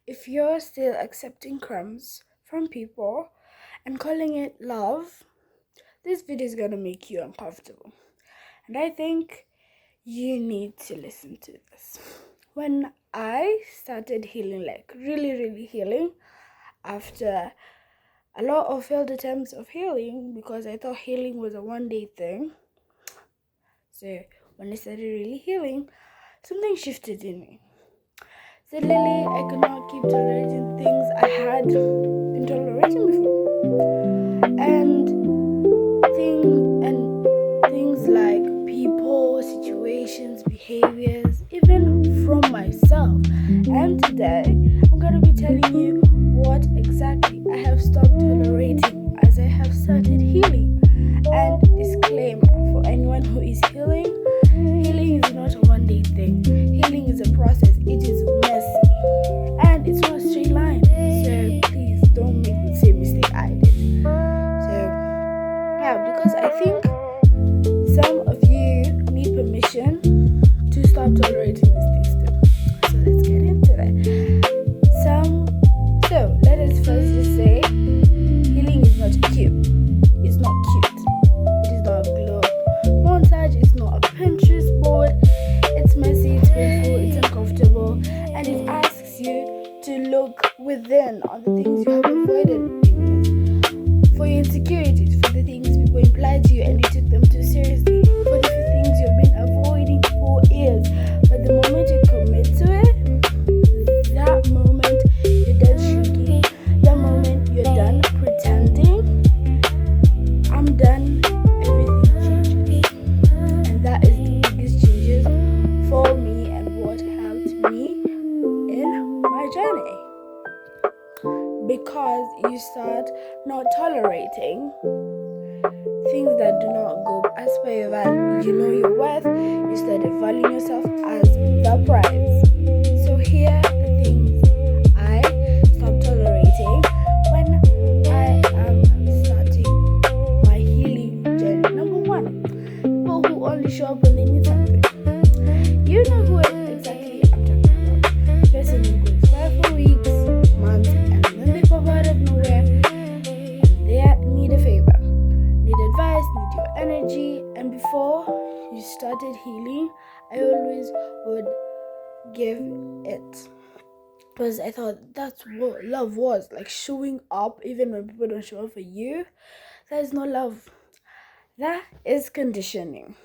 If you're still accepting crumbs from people and calling it love, this video is gonna make you uncomfortable. And I think you need to listen to this. When I started healing, like really healing, after a lot of failed attempts of healing, because I thought healing was a one-day thing. So when I started really healing, something shifted in me. Suddenly, I could not keep tolerating things I had been tolerating before, and things like people, situations, behaviors, even from myself. And today, I'm gonna be telling you what exactly I have stopped tolerating as I have started healing. And disclaimer for anyone who is healing: healing is not a one-day thing. Healing is a process. It is messy, and it's not a straight line. So please don't make the same mistake I did. So yeah, because I think some of you need permission to stop tolerating these things too. So let's get into it. So let us first just say healing is not cute. It's not cute. It is not a globe montage. It's not a Pinterest board. It's messy, it's painful, it's uncomfortable, and it asks you to look within on the things you have avoided for your insecurities, for the things people implied to you and you took them too seriously, for the things you've been avoiding for years. But the moment you commit to it, that moment you're done shrinking, that moment you're done pretending, I'm done, everything changes. And that is the biggest changes for me and what helped me in my journey. Because you start not tolerating things that do not go as per your value. You know your worth, you started valuing yourself as the prize. So here are the things I stop tolerating when I am starting my healing journey. Number one, people who only show up when they need something. You know who exactly I'm talking about. The person who goes quiet for weeks, months, and then they pop out of nowhere. They need a favor, need advice, need your energy. And before you started healing, I always would give it, because I thought that's what love was, like showing up even when people don't show up for you. That is not love. That is conditioning.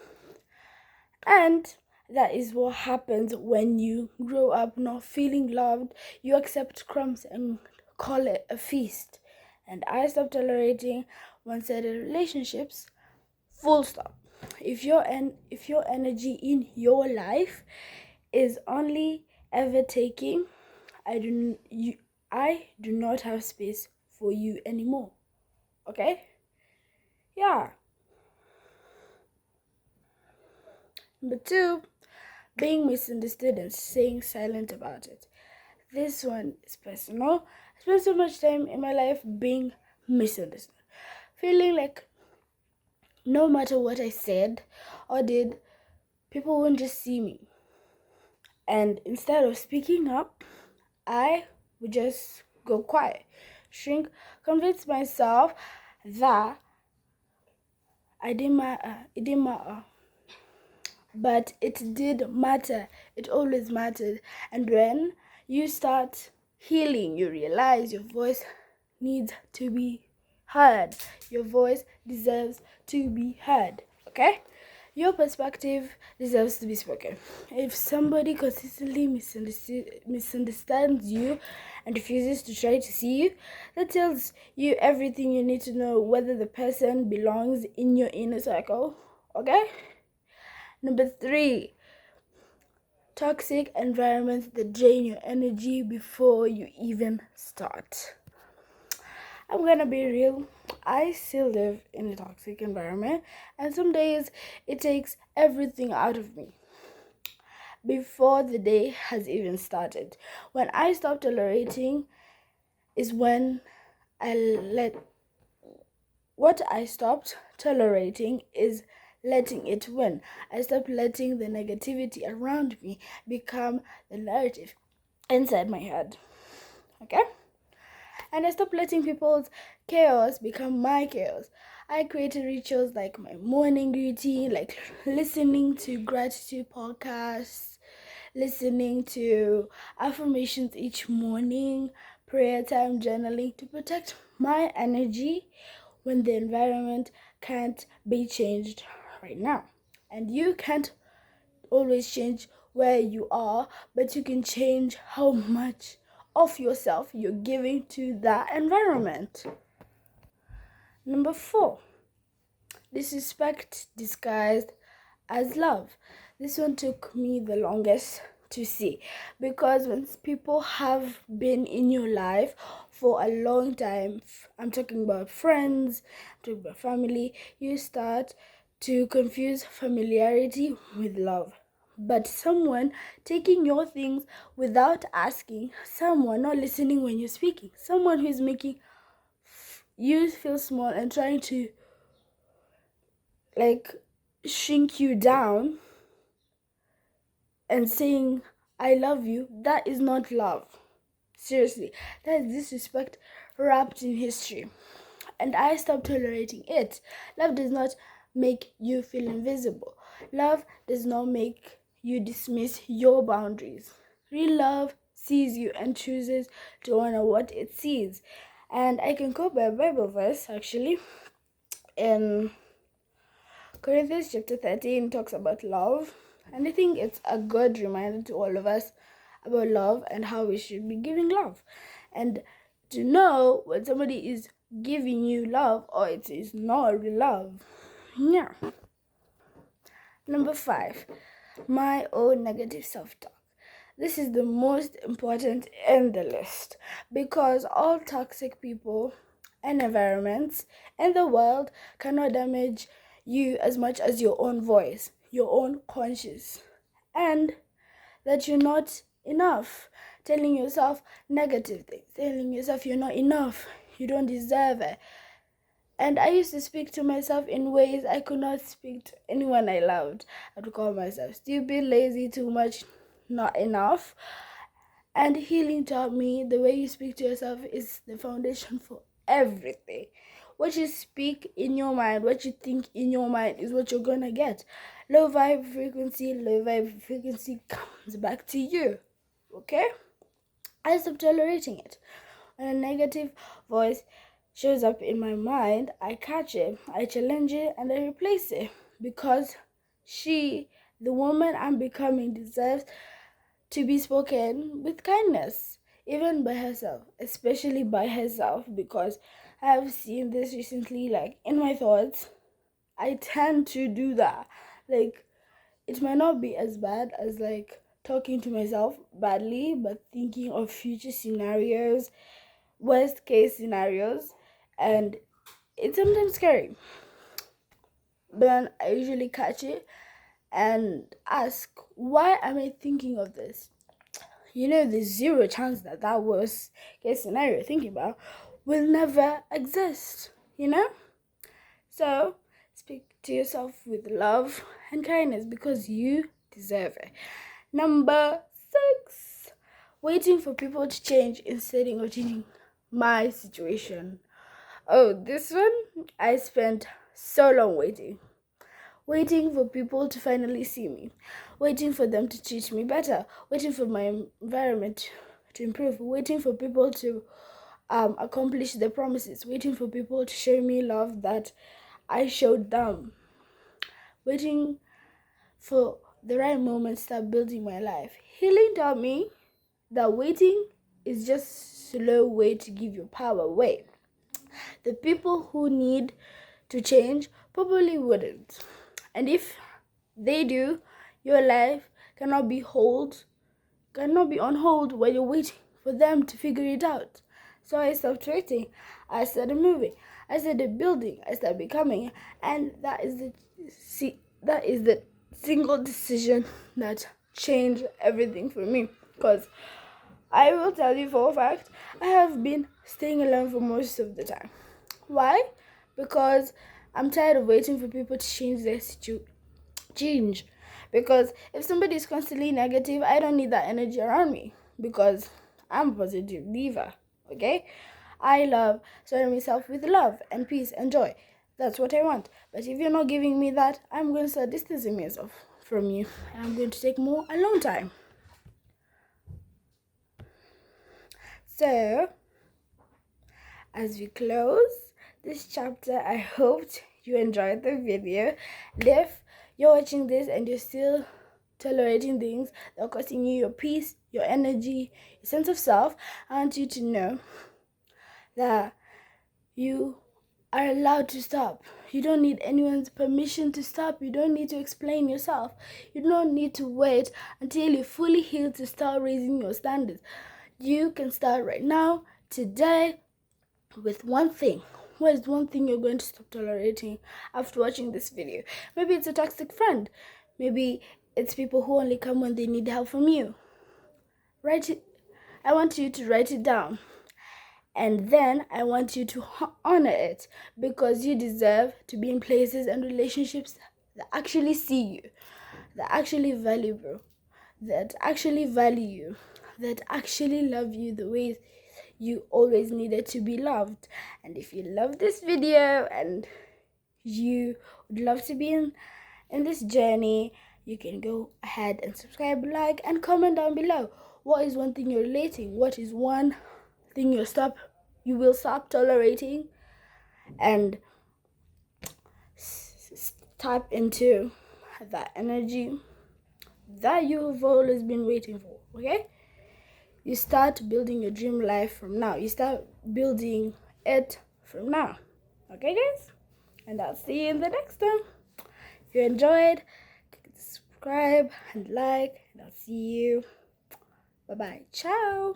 And that is what happens when you grow up not feeling loved. You accept crumbs and call it a feast. And I stopped tolerating one-sided relationships. Full stop. If your energy in your life is only ever taking, I do not have space for you anymore. Okay? Yeah. Number two, being misunderstood and staying silent about it. This one is personal. I spent so much time in my life being misunderstood, feeling like no matter what I said or did, people wouldn't just see me. And instead of speaking up, I would just go quiet, shrink, convince myself that it didn't matter. But it did matter. It always mattered. And when you start healing, you realize your voice needs to be heard. Your voice deserves to be heard. Okay? Your perspective deserves to be spoken. If somebody consistently misunderstands you and refuses to try to see you, that tells you everything you need to know whether the person belongs in your inner circle. Okay? Number three, toxic environments that drain your energy before you even start. I'm gonna be real. I still live in a toxic environment, and some days it takes everything out of me before the day has even started. When I stop tolerating is when what I stopped tolerating is letting it win. I stopped letting the negativity around me become the narrative inside my head. Okay? And I stopped letting people's chaos become my chaos. I created rituals like my morning routine, like listening to gratitude podcasts, listening to affirmations each morning, prayer time, journaling to protect my energy when the environment can't be changed right now. And you can't always change where you are, but you can change how much of yourself you're giving to that environment. Number 4, disrespect disguised as love. This one took me the longest to see, because when people have been in your life for a long time, I'm talking about friends, I'm talking about family, you start to confuse familiarity with love. But someone taking your things without asking, someone not listening when you're speaking, someone who's making you feel small and trying to like shrink you down and saying I love you, that is not love. Seriously, that is disrespect wrapped in history. And I stopped tolerating it. Love does not make you feel invisible. Love does not make you dismiss your boundaries. Real love sees you and chooses to honor what it sees. And I can quote a Bible verse actually in Corinthians chapter 13 talks about love, and I think it's a good reminder to all of us about love and how we should be giving love. And to know when somebody is giving you love or it is not real love. Yeah. Number 5, my own negative self-talk. This is the most important in the list, because all toxic people and environments in the world cannot damage you as much as your own voice, your own conscience, and that you're not enough. Telling yourself negative things, telling yourself you're not enough, you don't deserve it. And I used to speak to myself in ways I could not speak to anyone I loved. I would call myself stupid, lazy, too much, not enough. And healing taught me the way you speak to yourself is the foundation for everything. What you speak in your mind, what you think in your mind is what you're gonna get. Low vibe frequency comes back to you. Okay? I stopped tolerating it. When a negative voice shows up in my mind, I catch it, I challenge it, and I replace it. Because she, the woman I'm becoming, deserves to be spoken with kindness, even by herself, especially by herself, because I've seen this recently, like in my thoughts, I tend to do that. Like, it might not be as bad as like talking to myself badly, but thinking of future scenarios, worst case scenarios, and it's sometimes scary. But then I usually catch it and ask, why am I thinking of this? There's zero chance that that worst case scenario thinking about will never exist, So speak to yourself with love and kindness because you deserve it. Number 6, waiting for people to change instead of changing my situation. Oh, this one, I spent so long waiting for people to finally see me, waiting for them to treat me better, waiting for my environment to improve, waiting for people to accomplish their promises, waiting for people to show me love that I showed them, waiting for the right moment to start building my life. Healing taught me that waiting is just a slow way to give your power away. The people who need to change probably wouldn't. And if they do, your life cannot be on hold while you're waiting for them to figure it out. So I stopped waiting. I started moving. I started building. I started becoming, and that is the single decision that changed everything for me. Because I will tell you for a fact, I have been staying alone for most of the time. Why? Because I'm tired of waiting for people to change their change. Because if somebody is constantly negative, I don't need that energy around me. Because I'm a positive diva. Okay? I love surrounding myself with love and peace and joy. That's what I want. But if you're not giving me that, I'm going to start distancing myself from you. And I'm going to take more alone time. So, as we close this chapter, I hoped you enjoyed the video. And if you're watching this and you're still tolerating things that are costing you your peace, your energy, your sense of self, I want you to know that you are allowed to stop. You don't need anyone's permission to stop. You don't need to explain yourself. You don't need to wait until you're fully healed to start raising your standards. You can start right now, today, with one thing. What is one thing you're going to stop tolerating after watching this video? Maybe it's a toxic friend. Maybe it's people who only come when they need help from you. Write it. I want you to write it down. And then I want you to honor it, because you deserve to be in places and relationships that actually see you, that actually value you, that actually love you the way you always needed to be loved. And if you love this video and you would love to be in this journey, you can go ahead and subscribe, like, and comment down below. What is one thing you're relating? What is one thing you will stop tolerating, and tap into that energy that you've always been waiting for. Okay, you start building your dream life from now. You start building it from now. Okay, guys, and I'll see you in the next one. If you enjoyed, subscribe and like, and I'll see you. Bye bye. Ciao.